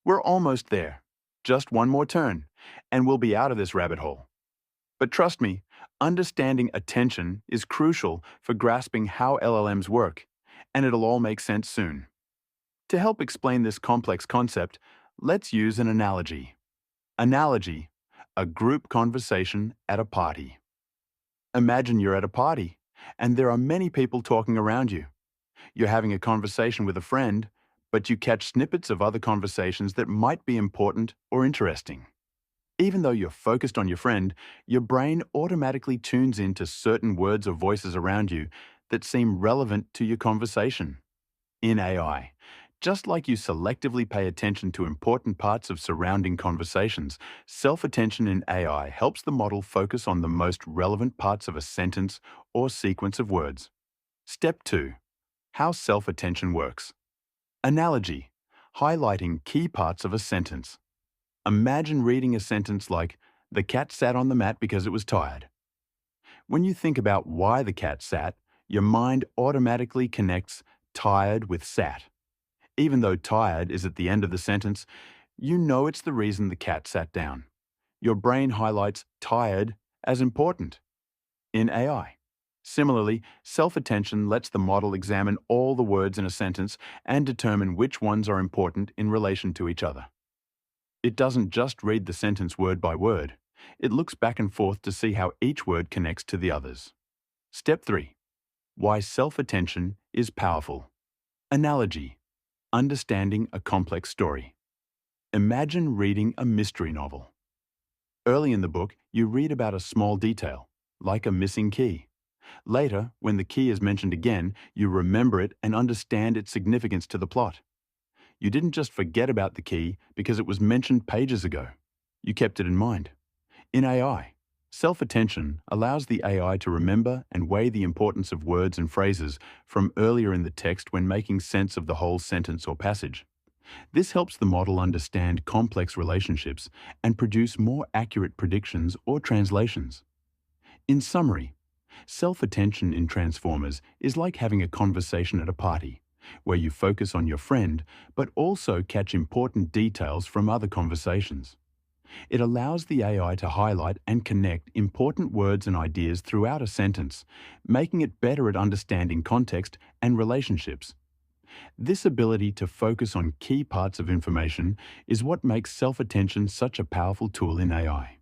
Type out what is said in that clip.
We're almost there. Just one more turn, and we'll be out of this rabbit hole. But trust me, understanding attention is crucial for grasping how LLMs work, and it'll all make sense soon. To help explain this complex concept, let's use an analogy. Analogy, a group conversation at a party. Imagine you're at a party, and there are many people talking around you. You're having a conversation with a friend, but you catch snippets of other conversations that might be important or interesting. Even though you're focused on your friend, your brain automatically tunes into certain words or voices around you that seem relevant to your conversation. In AI, just like you selectively pay attention to important parts of surrounding conversations, self-attention in AI helps the model focus on the most relevant parts of a sentence or sequence of words. Step 2. How self-attention works. Analogy, highlighting key parts of a sentence. Imagine reading a sentence like, "The cat sat on the mat because it was tired." When you think about why the cat sat, your mind automatically connects tired with sat. Even though tired is at the end of the sentence, you know it's the reason the cat sat down. Your brain highlights tired as important. In AI, similarly, self-attention lets the model examine all the words in a sentence and determine which ones are important in relation to each other. It doesn't just read the sentence word by word. It looks back and forth to see how each word connects to the others. Step 3. Why self-attention is powerful. Analogy. Understanding a complex story. Imagine reading a mystery novel. Early in the book, you read about a small detail, like a missing key. Later, when the key is mentioned again, you remember it and understand its significance to the plot. You didn't just forget about the key because it was mentioned pages ago. You kept it in mind. In AI, self-attention allows the AI to remember and weigh the importance of words and phrases from earlier in the text when making sense of the whole sentence or passage. This helps the model understand complex relationships and produce more accurate predictions or translations. In summary, self-attention in Transformers is like having a conversation at a party, where you focus on your friend but also catch important details from other conversations. It allows the AI to highlight and connect important words and ideas throughout a sentence, making it better at understanding context and relationships. This ability to focus on key parts of information is what makes self-attention such a powerful tool in AI.